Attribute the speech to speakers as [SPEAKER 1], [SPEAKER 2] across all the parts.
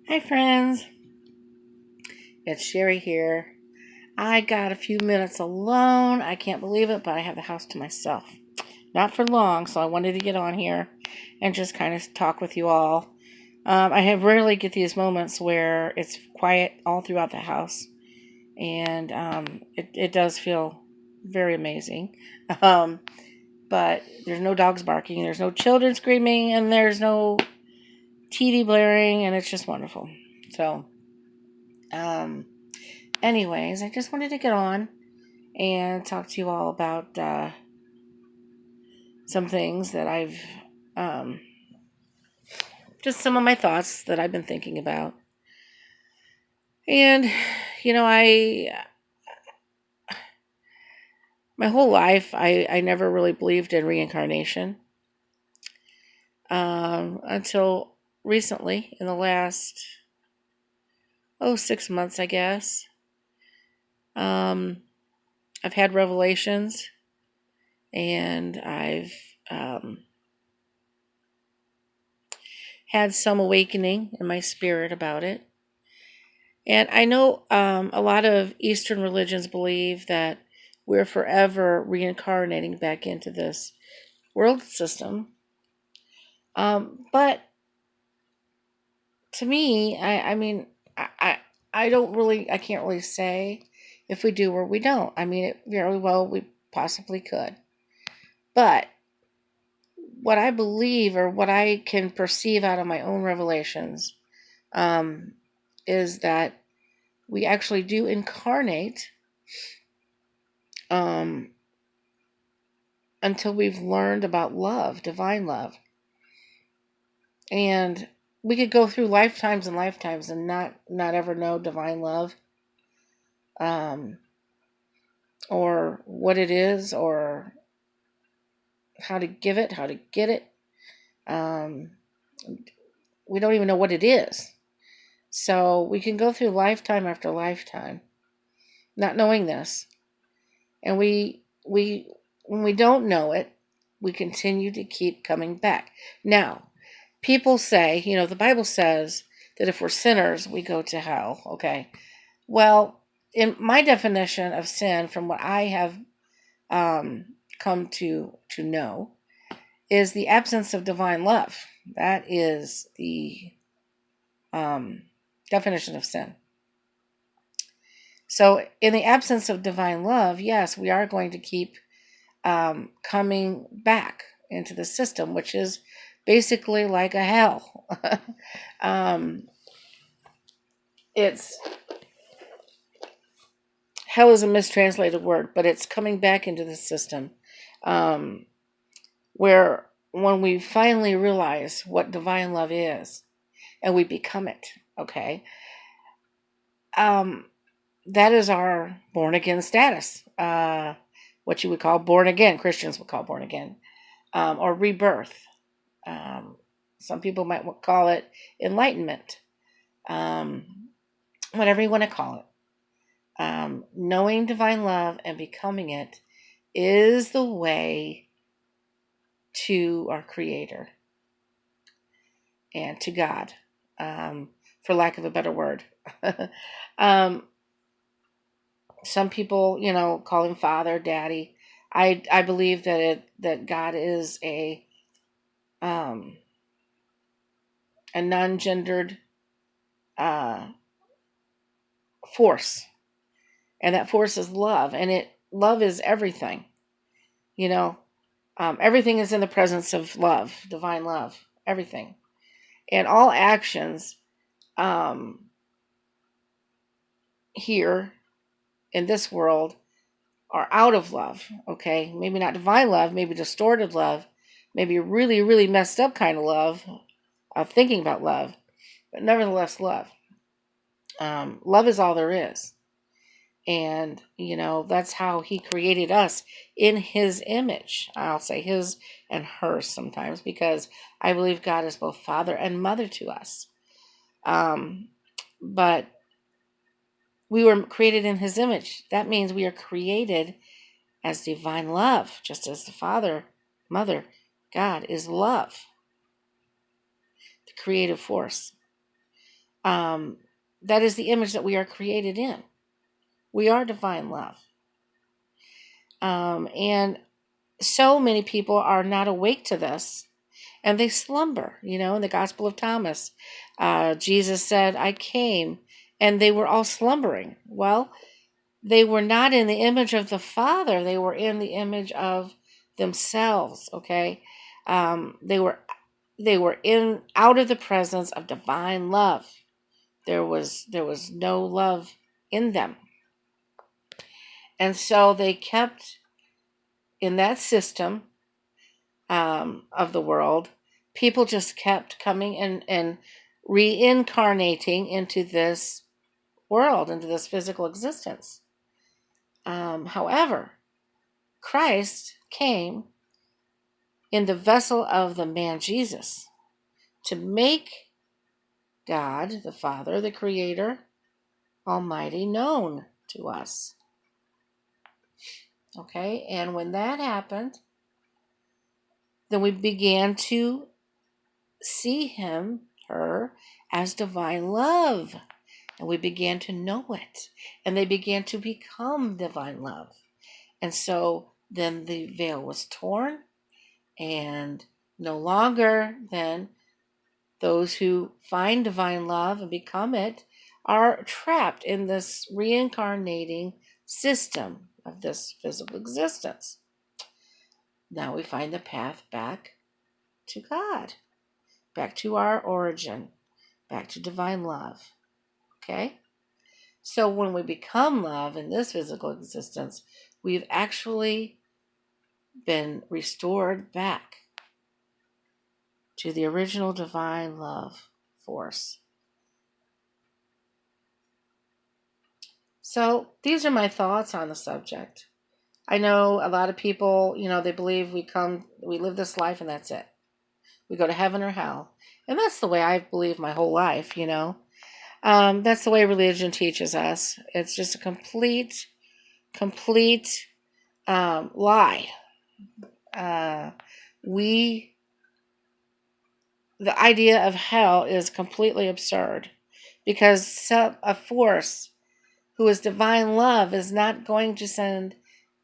[SPEAKER 1] Hi, friends. It's Cheri here. I got a few minutes alone. I can't believe it, but I have the house to myself. Not for long, so I wanted to get on here and just kind of talk with you all. I have rarely get these moments where it's quiet all throughout the house, and it does feel very amazing. Um, but there's no dogs barking, there's no children screaming, and there's no TV blaring, and it's just wonderful. So, um, anyways, I just wanted to get on and talk to you all about some things that um, just some of my thoughts that I've been thinking about. And, you know, my whole life, I never really believed in reincarnation until recently, in the last, 6 months, I guess. Um, I've had revelations and I've had some awakening in my spirit about it. And I know a lot of Eastern religions believe that we're forever reincarnating back into this world system. But to me, I mean, I don't really, I can't really say if we do or we don't. I mean, it very well, we possibly could. But what I believe or what I can perceive out of my own revelations um, is that we actually do incarnate um, until we've learned about love, divine love. And we could go through lifetimes and lifetimes and not ever know divine love, um, or what it is, or how to give it, how to get it. Um, we don't even know what it is. So we can go through lifetime after lifetime not knowing this. And we when we don't know it, we continue to keep coming back. Now, people say, the Bible says that if we're sinners, we go to hell. Okay. Well, in my definition of sin, from what I have come to know, is the absence of divine love. That is the um, definition of sin. So, in the absence of divine love, yes, we are going to keep coming back into the system, which is basically like a hell. um, it's hell is a mistranslated word, but it's coming back into the system, um, where when we finally realize what divine love is and we become it, okay, um, that is our born again status. What you would call born again, Christians would call born again, or rebirth. Um, some people might call it enlightenment, um, whatever you want to call it. Knowing divine love and becoming it is the way to our Creator and to God, for lack of a better word. um, some people, call him Father, Daddy. I believe that God is um, a non-gendered uh, force, and that force is love, and love is everything. You know, everything is in the presence of love, divine love, everything, and all actions um, here in this world are out of love. Okay, maybe not divine love, maybe distorted love, maybe really, really messed up kind of love, thinking about love, but nevertheless, love. Love is all there is. And, that's how he created us in his image. I'll say his and hers sometimes because I believe God is both father and mother to us. But we were created in his image. That means we are created as divine love, just as the father, mother, God is love, the creative force. That is the image that we are created in. We are divine love. And so many people are not awake to this, and they slumber. In the Gospel of Thomas, Jesus said, I came, and they were all slumbering. Well, they were not in the image of the Father. They were in the image of themselves, okay? They were out of the presence of divine love. There was no love in them. And so they kept in that system of the world. People just kept coming and reincarnating into this world, into this physical existence. However, Christ came in the vessel of the man Jesus to make God, the Father, the Creator, Almighty, known to us. Okay, and when that happened, then we began to see him, her, as divine love. And we began to know it. And they began to become divine love. And so then the veil was torn, and no longer then those who find divine love and become it are trapped in this reincarnating system of this physical existence. Now we find the path back to God, back to our origin, back to divine love. Okay? So when we become love in this physical existence, we've actually been restored back to the original divine love force. So these are my thoughts on the subject. I know a lot of people, they believe we live this life and that's it. We go to heaven or hell. And that's the way I've believed my whole life, That's the way religion teaches us. It's just a complete lie. The idea of hell is completely absurd, because a force who is divine love is not going to send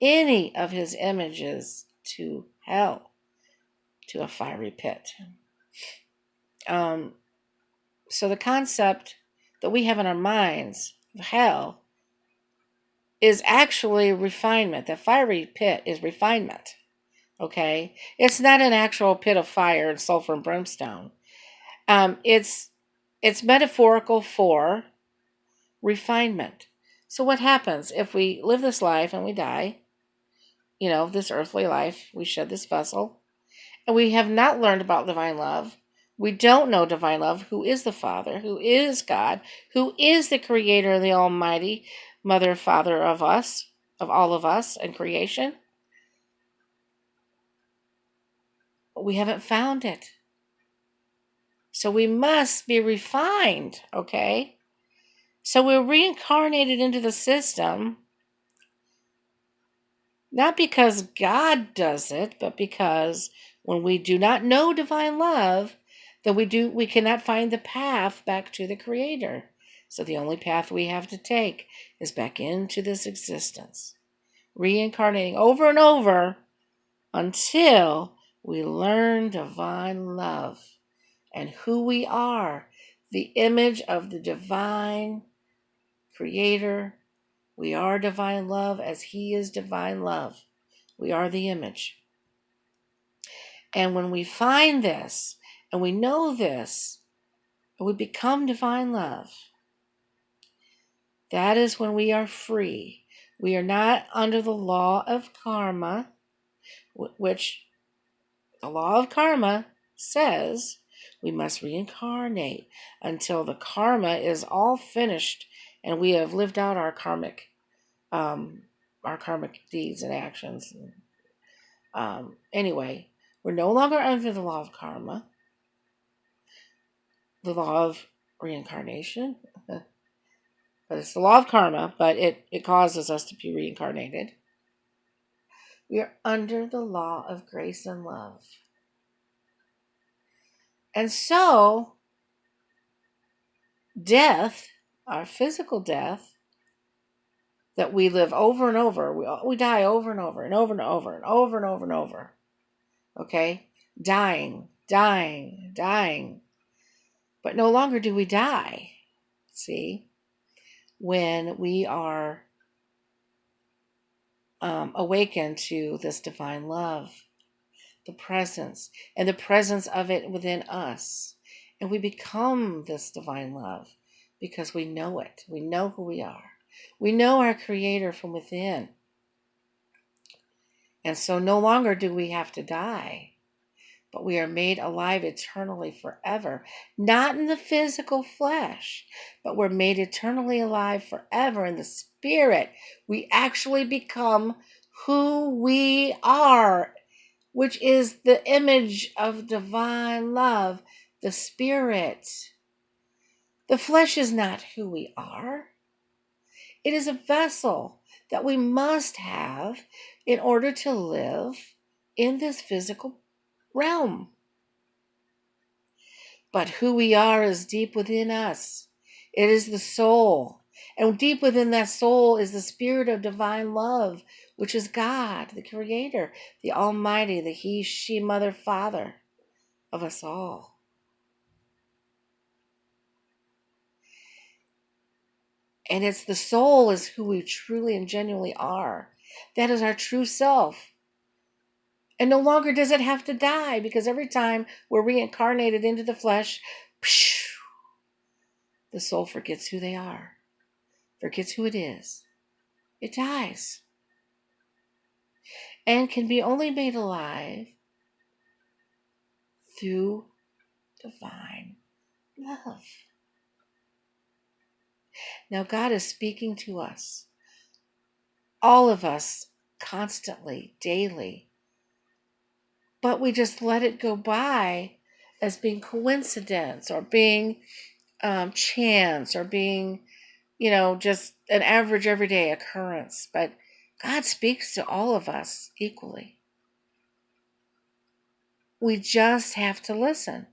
[SPEAKER 1] any of his images to hell, to a fiery pit. So the concept that we have in our minds of hell is actually refinement. The fiery pit is refinement. Okay? It's not an actual pit of fire and sulfur and brimstone. It's metaphorical for refinement. So what happens if we live this life and we die, this earthly life, we shed this vessel, and we have not learned about divine love. We don't know divine love, who is the Father, who is God, who is the Creator, the Almighty, Mother, Father of us, of all of us and creation. We haven't found it. So we must be refined, okay? So we're reincarnated into the system, not because God does it, but because when we do not know divine love, then we cannot find the path back to the Creator. So the only path we have to take is back into this existence, reincarnating over and over until we learn divine love and who we are, the image of the divine Creator. We are divine love as He is divine love. We are the image. And when we find this, and we know this, and we become divine love, that is when we are free. We are not under the law of karma, which the law of karma says we must reincarnate until the karma is all finished and we have lived out our karmic deeds and actions. Anyway, we're no longer under the law of karma, the law of reincarnation. But it's the law of karma, but it causes us to be reincarnated. We are under the law of grace and love. And so, Death, our physical death, that we live over and over. We die over and over and over and over and over and over and over. Okay? Dying, dying, dying. But no longer do we die. See? When we are awakened to this divine love, the presence, and the presence of it within us. And we become this divine love because we know it. We know who we are. We know our Creator from within. And so no longer do we have to die, but we are made alive eternally forever. Not in the physical flesh, but we're made eternally alive forever in the spirit. We actually become who we are, which is the image of divine love, the spirit. The flesh is not who we are. It is a vessel that we must have in order to live in this physical realm. But who we are is deep within us. It is the soul. And deep within that soul is the spirit of divine love, which is God, the Creator, the Almighty, the He, She, Mother, Father of us all. And it's the soul is who we truly and genuinely are. That is our true self. And no longer does it have to die, because every time we're reincarnated into the flesh, the soul forgets who they are, forgets who it is. It dies. And can be only made alive through divine love. Now, God is speaking to us, all of us, constantly, daily. But we just let it go by as being coincidence or being chance or being, just an average everyday occurrence. But God speaks to all of us equally. We just have to listen.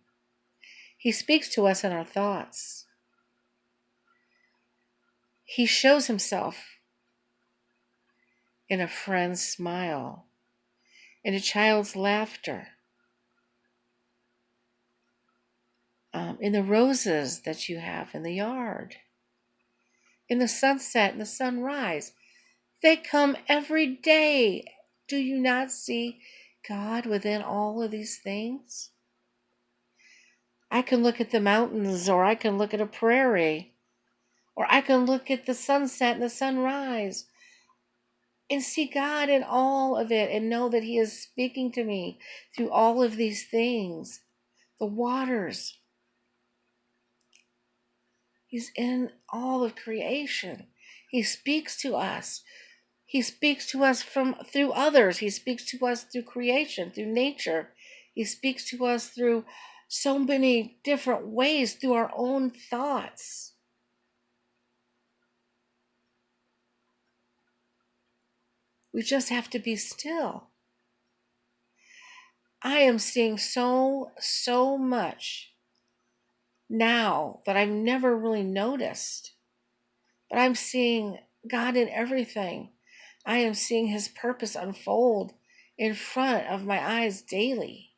[SPEAKER 1] He speaks to us in our thoughts. He shows himself in a friend's smile, in a child's laughter, in the roses that you have in the yard, in the sunset and the sunrise. They come every day. Do you not see God within all of these things? I can look at the mountains, or I can look at a prairie, or I can look at the sunset and the sunrise and see God in all of it and know that He is speaking to me through all of these things. The waters. He's in all of creation. He speaks to us. He speaks to us through others. He speaks to us through creation, through nature. He speaks to us through so many different ways, through our own thoughts. We just have to be still. I am seeing so much now that I've never really noticed. But I'm seeing God in everything. I am seeing His purpose unfold in front of my eyes daily.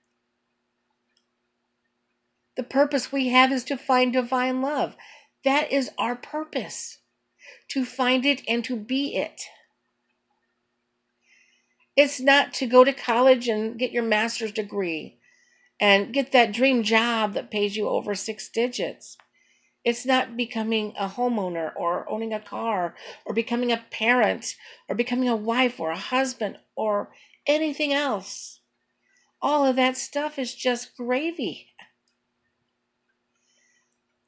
[SPEAKER 1] The purpose we have is to find divine love. That is our purpose, to find it and to be it. It's not to go to college and get your master's degree and get that dream job that pays you over 6 digits. It's not becoming a homeowner or owning a car or becoming a parent or becoming a wife or a husband or anything else. All of that stuff is just gravy.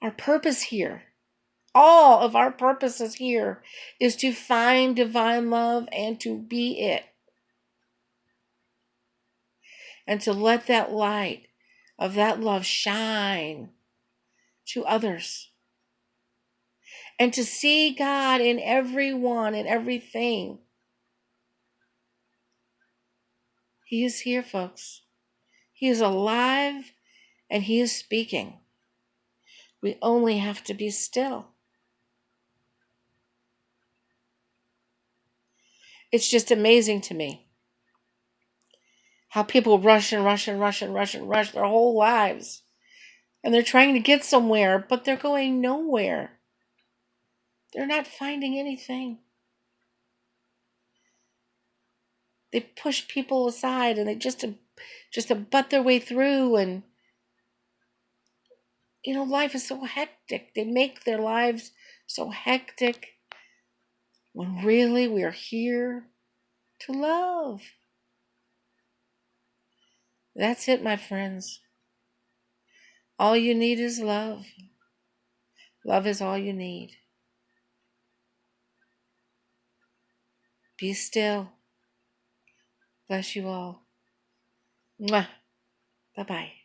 [SPEAKER 1] Our purpose here, all of our purposes here, is to find divine love and to be it. And to let that light of that love shine to others. And to see God in everyone and everything. He is here, folks. He is alive and He is speaking. We only have to be still. It's just amazing to me how people rush and rush and rush and rush and rush their whole lives. And they're trying to get somewhere, but they're going nowhere. They're not finding anything. They push people aside and they just to butt their way through. And life is so hectic. They make their lives so hectic when really we are here to love. That's it, my friends. All you need is love. Love is all you need. Be still. Bless you all. Mwah. Bye-bye.